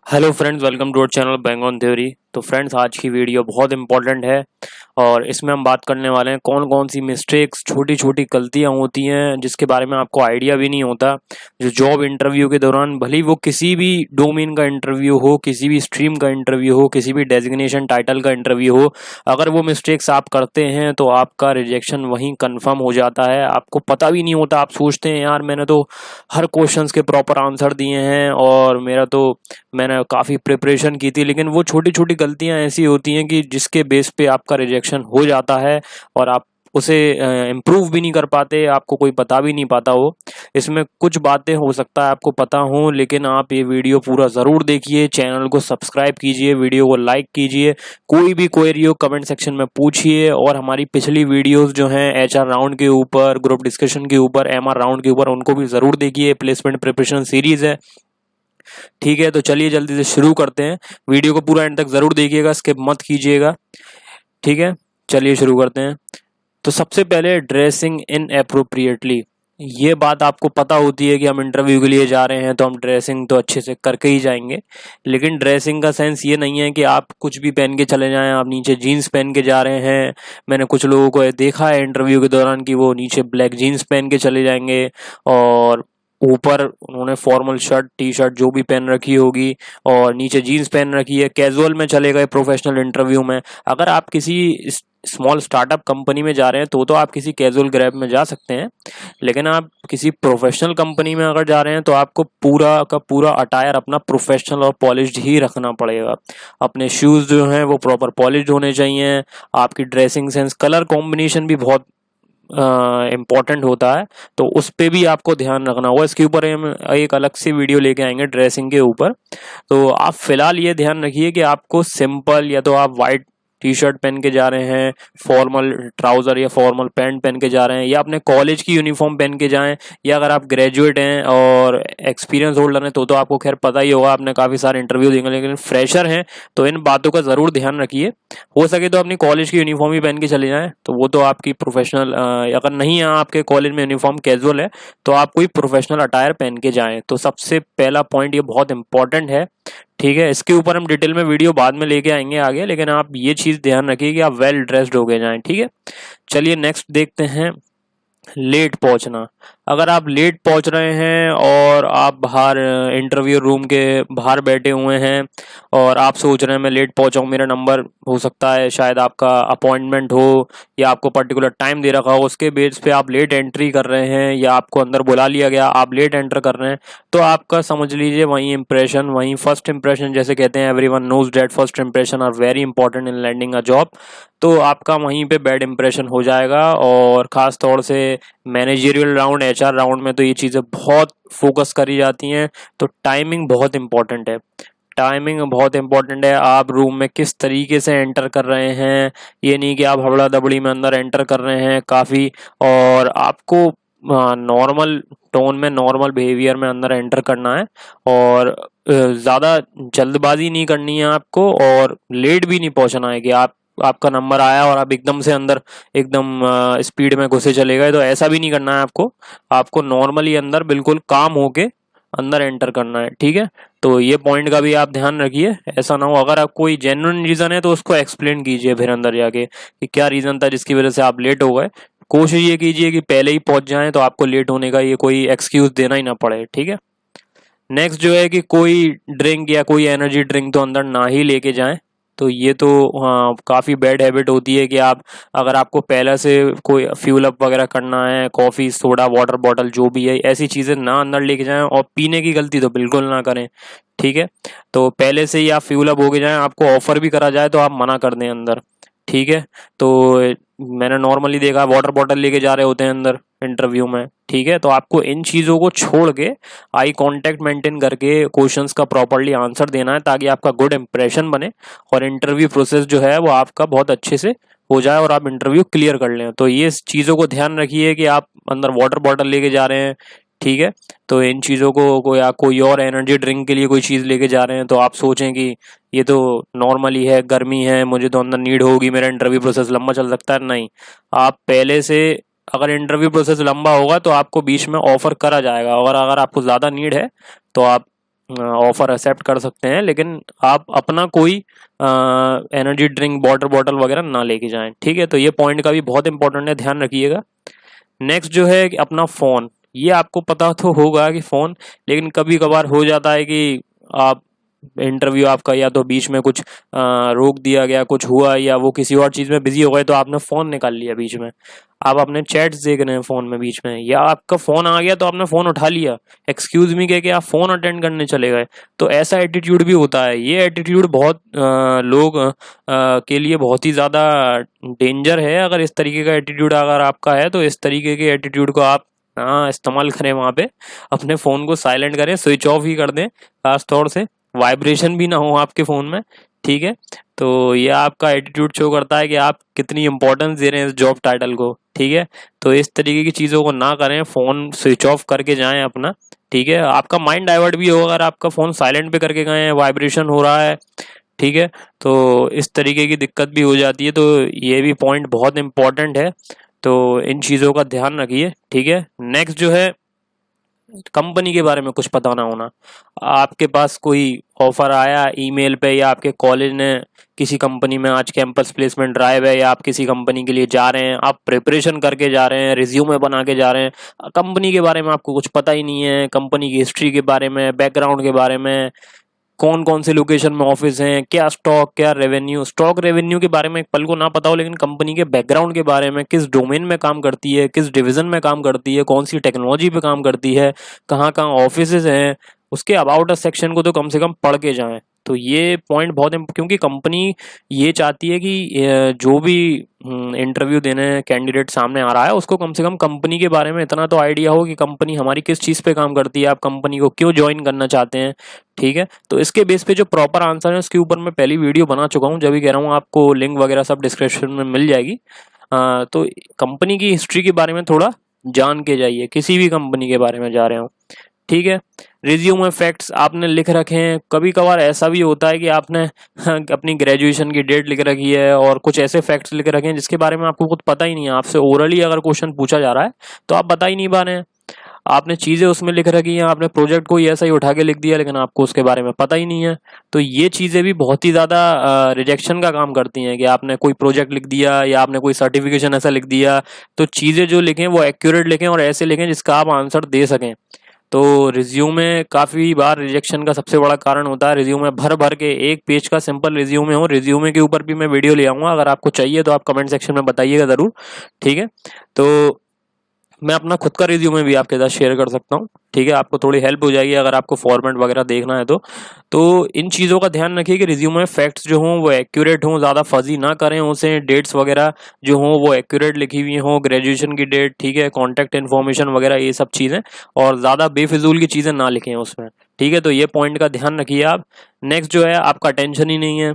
Hello friends, welcome to our channel bank on theory. तो friends, आज की video बहुत इंपॉर्टेंट है और इसमें हम बात करने वाले हैं कौन कौन सी मिस्टेक्स, छोटी छोटी गलतियां होती हैं जिसके बारे में आपको आइडिया भी नहीं होता। जो जॉब इंटरव्यू के दौरान, भले ही वो किसी भी डोमेन का इंटरव्यू हो, किसी भी स्ट्रीम का इंटरव्यू हो, किसी भी डेजिग्नेशन टाइटल का इंटरव्यू हो, अगर वो मिस्टेक्स आप करते हैं तो आपका रिजेक्शन वहीं कन्फर्म हो जाता है। आपको पता भी नहीं होता, आप सोचते हैं यार मैंने तो हर क्वेश्चंस के प्रॉपर आंसर दिए हैं और मैंने काफ़ी प्रिपरेशन की थी, लेकिन वो छोटी छोटी गलतियां ऐसी होती हैं कि जिसके बेस पे आपका रिजेक्शन हो जाता है और आप उसे इम्प्रूव भी नहीं कर पाते, आपको कोई बता भी नहीं पाता हो। इसमें कुछ बातें हो सकता है आपको पता हो, लेकिन आप ये वीडियो पूरा ज़रूर देखिए, चैनल को सब्सक्राइब कीजिए, वीडियो को लाइक कीजिए, कोई भी क्वेरी हो कमेंट सेक्शन में पूछिए। और हमारी पिछली वीडियोस जो हैं HR राउंड के ऊपर, ग्रुप डिस्कशन के ऊपर, MR राउंड के ऊपर, उनको भी ज़रूर देखिए। प्लेसमेंट प्रिपरेशन सीरीज़ है, ठीक है। तो चलिए जल्दी से शुरू करते हैं। वीडियो को पूरा एंड तक जरूर देखिएगा, स्किप मत कीजिएगा, ठीक है। चलिए शुरू करते हैं। तो सबसे पहले, ड्रेसिंग इन अप्रोप्रिएटली। ये बात आपको पता होती है कि हम इंटरव्यू के लिए जा रहे हैं तो हम ड्रेसिंग तो अच्छे से करके ही जाएंगे, लेकिन ड्रेसिंग का सेंस ये नहीं है कि आप कुछ भी पहन के चले जाएं, आप नीचे जीन्स पहन के जा रहे हैं। मैंने कुछ लोगों को देखा है इंटरव्यू के दौरान कि वो नीचे ब्लैक जीन्स पहन के चले जाएंगे और ऊपर उन्होंने फॉर्मल शर्ट टी शर्ट जो भी पहन रखी होगी और नीचे जीन्स पहन रखी है, कैजुअल में चले गए प्रोफेशनल इंटरव्यू में। अगर आप किसी स्मॉल स्टार्टअप कंपनी में जा रहे हैं तो आप किसी कैजुअल ग्रैब में जा सकते हैं, लेकिन आप किसी प्रोफेशनल कंपनी में अगर जा रहे हैं तो आपको पूरा का पूरा अटायर अपना प्रोफेशनल और पॉलिश्ड ही रखना पड़ेगा। अपने शूज़ जो हैं वो प्रॉपर पॉलिश्ड होने चाहिए। आपकी ड्रेसिंग सेंस, कलर कॉम्बिनेशन भी बहुत इम्पॉर्टेंट होता है, तो उस पे भी आपको ध्यान रखना होगा। इसके ऊपर हम एक अलग से वीडियो लेके आएंगे ड्रेसिंग के ऊपर। तो आप फिलहाल ये ध्यान रखिए कि आपको सिंपल, या तो आप वाइट टी शर्ट पहन के जा रहे हैं, फॉर्मल ट्राउजर या फॉर्मल पैंट पहन के जा रहे हैं, या अपने कॉलेज की यूनिफॉर्म पहन के जाएं, या अगर आप ग्रेजुएट हैं और एक्सपीरियंस होल्डर हैं तो आपको खैर पता ही होगा, आपने काफ़ी सारे इंटरव्यू देंगे, लेकिन फ्रेशर हैं तो इन बातों का ज़रूर ध्यान रखिए। हो सके तो अपनी कॉलेज की यूनिफॉर्म ही पहन के चले जाएं, तो वो तो आपकी प्रोफेशनल, अगर नहीं है आपके कॉलेज में यूनिफॉर्म कैजुअल है तो आप कोई प्रोफेशनल अटायर पहन के जाएं। तो सबसे पहला पॉइंट ये बहुत इंपॉर्टेंट है, ठीक है। इसके ऊपर हम डिटेल में वीडियो बाद में लेके आएंगे आगे, लेकिन आप ये चीज़ ध्यान रखिए कि आप वेल ड्रेस्ड होके जाएं, ठीक है। चलिए नेक्स्ट देखते हैं, लेट पहुंचना। अगर आप लेट पहुंच रहे हैं और आप बाहर इंटरव्यू रूम के बाहर बैठे हुए हैं और आप सोच रहे हैं मैं लेट पहुंचा हूँ, मेरा नंबर हो सकता है, शायद आपका अपॉइंटमेंट हो या आपको पर्टिकुलर टाइम दे रखा हो, उसके बेस पे आप लेट एंट्री कर रहे हैं या आपको अंदर बुला लिया गया, आप लेट एंटर कर रहे हैं, तो आपका समझ लीजिए वहीं इंप्रेशन, वहीं फर्स्ट इंप्रेशन, जैसे कहते हैं everyone knows that first impression are very important in landing a job, तो आपका वहीं पे बैड इंप्रेशन हो जाएगा। और ख़ास तौर से मैनेजरियल राउंड, HR राउंड में तो ये चीज़ें बहुत फोकस करी जाती हैं। तो टाइमिंग बहुत इंपॉर्टेंट है, टाइमिंग बहुत इंपॉर्टेंट है। आप रूम में किस तरीके से एंटर कर रहे हैं, ये नहीं कि आप हबड़ा दबड़ी में अंदर एंटर कर रहे हैं काफ़ी, और आपको नॉर्मल टोन में, नॉर्मल बिहेवियर में अंदर एंटर करना है और ज़्यादा जल्दबाजी नहीं करनी है आपको, और लेट भी नहीं पहुंचना है कि आपका नंबर आया और आप एकदम से अंदर एकदम स्पीड में घुसे चले गए, तो ऐसा भी नहीं करना है आपको। आपको नॉर्मली अंदर बिल्कुल काम होके अंदर एंटर करना है, ठीक है। तो ये पॉइंट का भी आप ध्यान रखिए, ऐसा ना हो अगर आप कोई जेन्युइन रीज़न है तो उसको एक्सप्लेन कीजिए फिर अंदर जाके कि क्या रीज़न था जिसकी वजह से आप लेट हो गए। कोशिश ये कीजिए कि पहले ही पहुंच जाएं तो आपको लेट होने का ये कोई एक्सक्यूज़ देना ही ना पड़े, ठीक है। नेक्स्ट जो है कि कोई ड्रिंक या कोई एनर्जी ड्रिंक तो अंदर ना ही लेके जाएं। तो ये तो हाँ, काफ़ी बैड हैबिट होती है कि आप, अगर आपको पहले से कोई फ्यूल अप वगैरह करना है, कॉफ़ी, सोडा, वाटर बॉटल जो भी है, ऐसी चीज़ें ना अंदर लेके जाएं, और पीने की गलती तो बिल्कुल ना करें, ठीक है। तो पहले से ही आप फ्यूल अप होके जाएं, आपको ऑफर भी करा जाए तो आप मना कर दें अंदर, ठीक है। तो मैंने नॉर्मली देखा वाटर बॉटल लेके जा रहे होते हैं अंदर इंटरव्यू में, ठीक है। तो आपको इन चीज़ों को छोड़ के आई कांटेक्ट मेंटेन करके क्वेश्चंस का प्रॉपर्ली आंसर देना है, ताकि आपका गुड इंप्रेशन बने और इंटरव्यू प्रोसेस जो है वो आपका बहुत अच्छे से हो जाए और आप इंटरव्यू क्लियर कर लें। तो ये चीज़ों को ध्यान रखिए कि आप अंदर वाटर बॉटल लेके जा रहे हैं, ठीक है। तो इन चीज़ों को या कोई और एनर्जी ड्रिंक के लिए कोई चीज़ लेके जा रहे हैं तो आप सोचें कि ये तो नॉर्मली है, गर्मी है, मुझे तो अंदर नीड होगी, मेरा इंटरव्यू प्रोसेस लंबा चल सकता है, नहीं। आप पहले से, अगर इंटरव्यू प्रोसेस लंबा होगा तो आपको बीच में ऑफर करा जाएगा, और अगर आपको ज़्यादा नीड है तो आप ऑफर एक्सेप्ट कर सकते हैं, लेकिन आप अपना कोई एनर्जी ड्रिंक वाटर बॉटल वगैरह ना लेके जाएं, ठीक है। तो ये पॉइंट का भी बहुत इंपॉर्टेंट है, ध्यान रखिएगा। नेक्स्ट जो है कि अपना फ़ोन, ये आपको पता तो होगा कि फ़ोन, लेकिन कभी कभार हो जाता है कि आप इंटरव्यू आपका या तो बीच में कुछ रोक दिया गया, कुछ हुआ, या वो किसी और चीज़ में बिजी हो गए तो आपने फ़ोन निकाल लिया बीच में, आप अपने चैट्स देख रहे हैं फ़ोन में बीच में, या आपका फ़ोन आ गया तो आपने फ़ोन उठा लिया, एक्सक्यूज़ मी कह के आप फ़ोन अटेंड करने चले गए। तो ऐसा एटीट्यूड भी होता है। ये एटीट्यूड बहुत लोग के लिए बहुत ही ज़्यादा डेंजर है। अगर इस तरीके का एटीट्यूड अगर आपका है तो इस तरीके के एटीट्यूड को आप इस्तेमाल करें, वहाँ पे अपने फ़ोन को साइलेंट करें, स्विच ऑफ ही कर दें, खास तौर से वाइब्रेशन भी ना हो आपके फ़ोन में, ठीक है। तो ये आपका एटीट्यूड शो करता है कि आप कितनी इंपॉर्टेंस दे रहे हैं इस जॉब टाइटल को, ठीक है। तो इस तरीके की चीज़ों को ना करें, फ़ोन स्विच ऑफ करके जाएं अपना, ठीक है। आपका माइंड डाइवर्ट भी होगा अगर आपका फ़ोन साइलेंट पे करके गए हैं, वाइब्रेशन हो रहा है, ठीक है। तो इस तरीके की दिक्कत भी हो जाती है। तो ये भी पॉइंट बहुत इंपॉर्टेंट है, तो इन चीज़ों का ध्यान रखिए, ठीक है। नेक्स्ट जो है, कंपनी के बारे में कुछ पता ना होना। आपके पास कोई ऑफर आया ईमेल पे, या आपके कॉलेज ने किसी कंपनी में आज कैंपस प्लेसमेंट ड्राइव है, या आप किसी कंपनी के लिए जा रहे हैं, आप प्रिपरेशन करके जा रहे हैं, रिज्यूमे बना के जा रहे हैं, कंपनी के बारे में आपको कुछ पता ही नहीं है, कंपनी की हिस्ट्री के बारे में, बैकग्राउंड के बारे में, कौन कौन से लोकेशन में ऑफिस हैं, क्या स्टॉक, क्या रेवेन्यू, स्टॉक रेवेन्यू के बारे में एक पल को ना पता हो, लेकिन कंपनी के बैकग्राउंड के बारे में, किस डोमेन में काम करती है, किस डिवीजन में काम करती है, कौन सी टेक्नोलॉजी पे काम करती है, कहाँ कहाँ ऑफिसेज हैं, उसके अबाउट अस सेक्शन को तो कम से कम पढ़ के जाएं। तो ये पॉइंट बहुत क्योंकि कंपनी ये चाहती है कि जो भी इंटरव्यू देने कैंडिडेट सामने आ रहा है उसको कम से कम कंपनी के बारे में इतना तो आइडिया हो कि कंपनी हमारी किस चीज़ पे काम करती है, आप कंपनी को क्यों ज्वाइन करना चाहते हैं, ठीक है। तो इसके बेस पे जो प्रॉपर आंसर है उसके ऊपर मैं पहली वीडियो बना चुका हूँ, जब भी कह रहा हूँ आपको लिंक वगैरह सब डिस्क्रिप्शन में मिल जाएगी। तो कंपनी की हिस्ट्री के बारे में थोड़ा जान के जाइए, किसी भी कंपनी के बारे में जा रहे हो, ठीक है। रिज्यूम फैक्ट्स आपने लिख रखे हैं। कभी कभार ऐसा भी होता है कि आपने अपनी ग्रेजुएशन की डेट लिख रखी है और कुछ ऐसे फैक्ट्स लिख रखे हैं जिसके बारे में आपको कुछ पता ही नहीं है। आपसे ओरली अगर क्वेश्चन पूछा जा रहा है तो आप बता ही नहीं पा रहे हैं, आपने चीज़ें उसमें लिख रखी हैं, आपने प्रोजेक्ट को ही ऐसा ही उठा के लिख दिया, लेकिन आपको उसके बारे में पता ही नहीं है। तो ये चीज़ें भी बहुत ही ज़्यादा रिजेक्शन का काम करती हैं कि आपने कोई प्रोजेक्ट लिख दिया या आपने कोई सर्टिफिकेशन ऐसा लिख दिया। तो चीज़ें जो लिखें वो एक्यूरेट लिखें और ऐसे लिखें जिसका आप आंसर दे सकें। तो रिज्यूमे काफ़ी बार रिजेक्शन का सबसे बड़ा कारण होता है। रिज्यूमे भर भर के, एक पेज का सिंपल रिज्यूमे हो, रिज्यूमे के ऊपर भी मैं वीडियो ले आऊँगा, अगर आपको चाहिए तो आप कमेंट सेक्शन में बताइएगा ज़रूर, ठीक है। तो मैं अपना खुद का रिज्यूमे भी आपके साथ शेयर कर सकता हूँ, ठीक है। आपको थोड़ी हेल्प हो जाएगी अगर आपको फॉर्मेट वगैरह देखना है तो इन चीज़ों का ध्यान रखिए कि रिज्यूमे फैक्ट्स जो हों वो एक्यूरेट हों, ज़्यादा फजी ना करें उसे, डेट्स वगैरह जो हों वो एक्यूरेट लिखी हुई हों, ग्रेजुएशन की डेट, ठीक है, कॉन्टैक्ट इन्फॉर्मेशन वगैरह ये सब चीज़ें, और ज़्यादा बेफिजूल की चीज़ें ना लिखें उसमें, ठीक है। तो ये पॉइंट का ध्यान रखिए आप। नेक्स्ट जो है, आपका टेंशन ही नहीं है,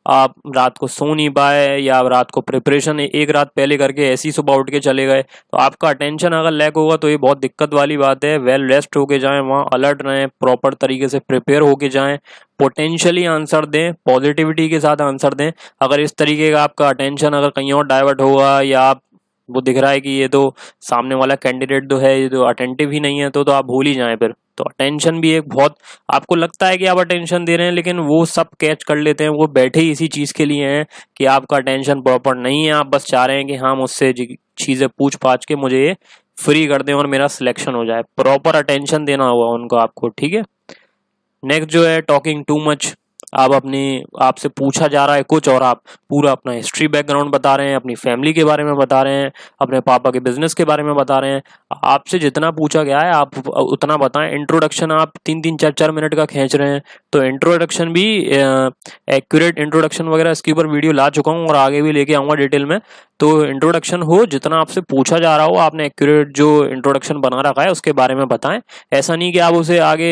आप रात को सो नहीं पाए या रात को प्रिपरेशन एक रात पहले करके ऐसे ही सुबह उठ के चले गए, तो आपका अटेंशन अगर लैक होगा तो ये बहुत दिक्कत वाली बात है। वेल रेस्ट होके जाएं, वहाँ अलर्ट रहें, प्रॉपर तरीके से प्रिपेयर होके जाएं, पोटेंशियली आंसर दें, पॉजिटिविटी के साथ आंसर दें। अगर इस तरीके का आपका अटेंशन अगर कहीं और डाइवर्ट होगा, या आप वो दिख रहा है कि ये तो सामने वाला कैंडिडेट जो है ये तो अटेंटिव ही नहीं है, तो आप भूल ही जाएं फिर। तो अटेंशन भी एक बहुत, आपको लगता है कि आप अटेंशन दे रहे हैं, लेकिन वो सब कैच कर लेते हैं, वो बैठे ही इसी चीज़ के लिए हैं कि आपका अटेंशन प्रॉपर नहीं है। आप बस चाह रहे हैं कि हाँ मुझसे चीज़ें पूछ पाछ के मुझे ये फ्री कर दें और मेरा सिलेक्शन हो जाए। प्रॉपर अटेंशन देना होगा उनको आपको, ठीक है। नेक्स्ट जो है, टॉकिंग टू मच। आप आपसे पूछा जा रहा है कुछ और आप पूरा अपना हिस्ट्री बैकग्राउंड बता रहे हैं, अपनी फैमिली के बारे में बता रहे हैं, अपने पापा के बिजनेस के बारे में बता रहे हैं। आपसे जितना पूछा गया है आप उतना बताएं। इंट्रोडक्शन आप 3-3 4-4 मिनट का खींच रहे हैं, तो इंट्रोडक्शन भी एक्यूरेट इंट्रोडक्शन वगैरह इसके ऊपर वीडियो ला चुका हूँ और आगे भी लेके आऊँगा डिटेल में। तो इंट्रोडक्शन हो, जितना आपसे पूछा जा रहा हो आपने एक्यूरेट जो इंट्रोडक्शन बना रखा है उसके बारे में बताएं। ऐसा नहीं कि आप उसे आगे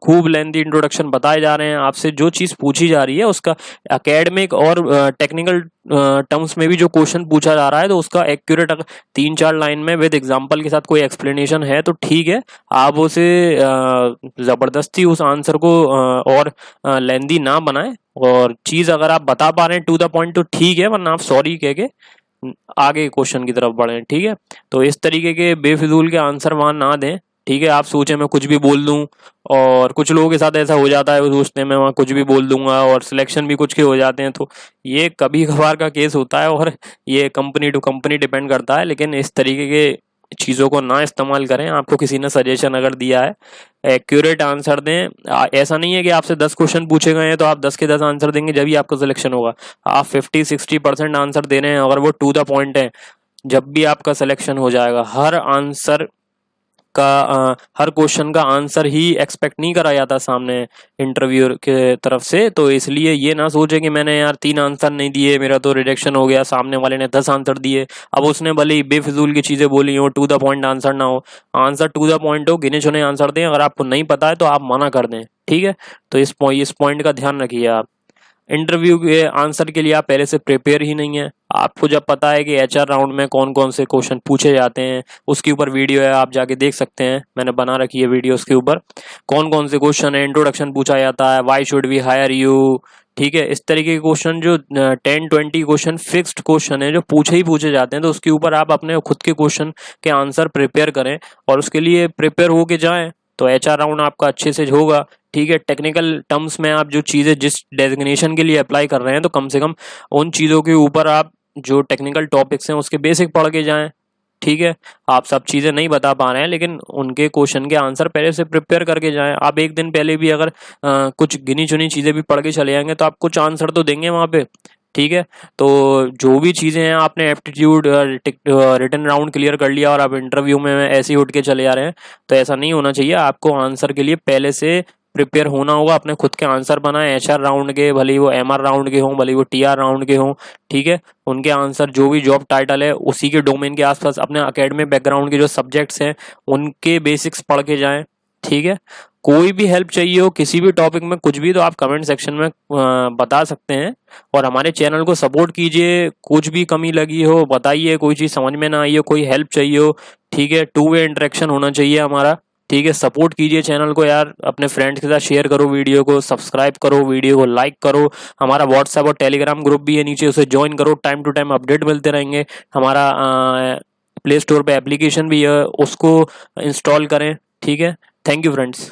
खूब लेंथी इंट्रोडक्शन बताए जा रहे हैं। आपसे जो चीज़ पूछी जा रही है उसका एकेडमिक और टेक्निकल टर्म्स में भी जो क्वेश्चन पूछा जा रहा है तो उसका एक्यूरेट 3-4 लाइन में विद एग्जांपल के साथ कोई एक्सप्लेनेशन है तो ठीक है। आप उसे ज़बरदस्ती उस आंसर को और लेंथी ना बनाएं, और चीज़ अगर आप बता पा रहे हैं टू द पॉइंट तो ठीक है, वरना आप सॉरी कह के आगे क्वेश्चन की तरफ बढ़ें, ठीक है। तो इस तरीके के बेफिजूल के आंसर वहाँ ना दें, ठीक है, आप सोचें मैं कुछ भी बोल दूं, और कुछ लोगों के साथ ऐसा हो जाता है, वो सोचते हैं मैं वहाँ कुछ भी बोल दूंगा और सिलेक्शन भी कुछ के हो जाते हैं। तो ये कभी कभार का केस होता है और ये कंपनी टू कंपनी डिपेंड करता है, लेकिन इस तरीके के चीज़ों को ना इस्तेमाल करें। आपको किसी ने सजेशन अगर दिया है, एक्यूरेट आंसर दें। ऐसा नहीं है कि आपसे 10 क्वेश्चन पूछे गए हैं तो आप 10 के 10 आंसर देंगे जब ही आपका सिलेक्शन होगा। आप 50-60% आंसर दे रहे हैं, अगर वो टू द पॉइंट है, जब भी आपका सिलेक्शन हो जाएगा। हर क्वेश्चन का आंसर ही एक्सपेक्ट नहीं करा जाता सामने इंटरव्यू के तरफ से। तो इसलिए ये ना सोचे कि मैंने यार 3 आंसर नहीं दिए, मेरा तो रिजेक्शन हो गया, सामने वाले ने 10 आंसर दिए। अब उसने भले ही बेफिजूल की चीज़ें बोली हो, टू द पॉइंट आंसर ना हो। आंसर टू द पॉइंट हो, गिने चुने आंसर दें। अगर आपको नहीं पता है तो आप मना कर दें, ठीक है। तो इस पॉइंट का ध्यान रखिए। आप इंटरव्यू के आंसर के लिए आप पहले से प्रिपेयर ही नहीं है। आपको जब पता है कि एचआर राउंड में कौन कौन से क्वेश्चन पूछे जाते हैं, उसके ऊपर वीडियो है, आप जाके देख सकते हैं, मैंने बना रखी है वीडियो उसके ऊपर। कौन कौन से क्वेश्चन है, इंट्रोडक्शन पूछा जाता है, why should we hire you, ठीक है। इस तरीके के क्वेश्चन जो 10-20 क्वेश्चन फिक्स्ड क्वेश्चन है जो पूछे जाते हैं, तो उसके ऊपर आप अपने खुद के क्वेश्चन के आंसर प्रिपेयर करें और उसके लिए प्रिपेयर होके जाएं, तो एचआर राउंड आपका अच्छे से होगा, ठीक है। टेक्निकल टर्म्स में आप जो चीज़ें जिस डेजिग्नेशन के लिए अप्लाई कर रहे हैं, तो कम से कम उन चीज़ों के ऊपर आप जो टेक्निकल टॉपिक्स हैं उसके बेसिक पढ़ के जाएं, ठीक है। आप सब चीज़ें नहीं बता पा रहे हैं, लेकिन उनके क्वेश्चन के आंसर पहले से प्रिपेयर करके जाएं। आप एक दिन पहले भी अगर कुछ गिनी चुनी चीज़ें भी पढ़ के चले जाएंगे तो आप कुछ आंसर तो देंगे वहाँ पे, ठीक है। तो जो भी चीज़ें हैं, आपने एप्टीट्यूड रिटन राउंड क्लियर कर लिया और आप इंटरव्यू में ऐसे ही उठ के चले जा रहे हैं, तो ऐसा नहीं होना चाहिए। आपको आंसर के लिए पहले से प्रिपेयर होना होगा, अपने खुद के आंसर बनाए एचआर राउंड के, भले ही वो एमआर राउंड के हों, भले ही वो टीआर राउंड के हों, ठीक है। उनके आंसर जो भी जॉब टाइटल है उसी के डोमेन के आसपास अपने एकेडमिक बैकग्राउंड के जो सब्जेक्ट्स हैं उनके बेसिक्स पढ़ के जाएं, ठीक है। कोई भी हेल्प चाहिए हो किसी भी टॉपिक में, कुछ भी, तो आप कमेंट सेक्शन में बता सकते हैं। और हमारे चैनल को सपोर्ट कीजिए। कुछ भी कमी लगी हो बताइए, कोई चीज़ समझ में ना आई हो, कोई हेल्प चाहिए हो, ठीक है। 2 वे इंटरेक्शन होना चाहिए हमारा, ठीक है। सपोर्ट कीजिए चैनल को यार, अपने फ्रेंड्स के साथ शेयर करो, वीडियो को सब्सक्राइब करो, वीडियो को लाइक करो। हमारा व्हाट्सएप और टेलीग्राम ग्रुप भी है नीचे, उसे ज्वाइन करो। टाइम टू टाइम अपडेट मिलते रहेंगे। हमारा प्ले स्टोर पे एप्लीकेशन भी है, उसको इंस्टॉल करें, ठीक है। Thank you friends.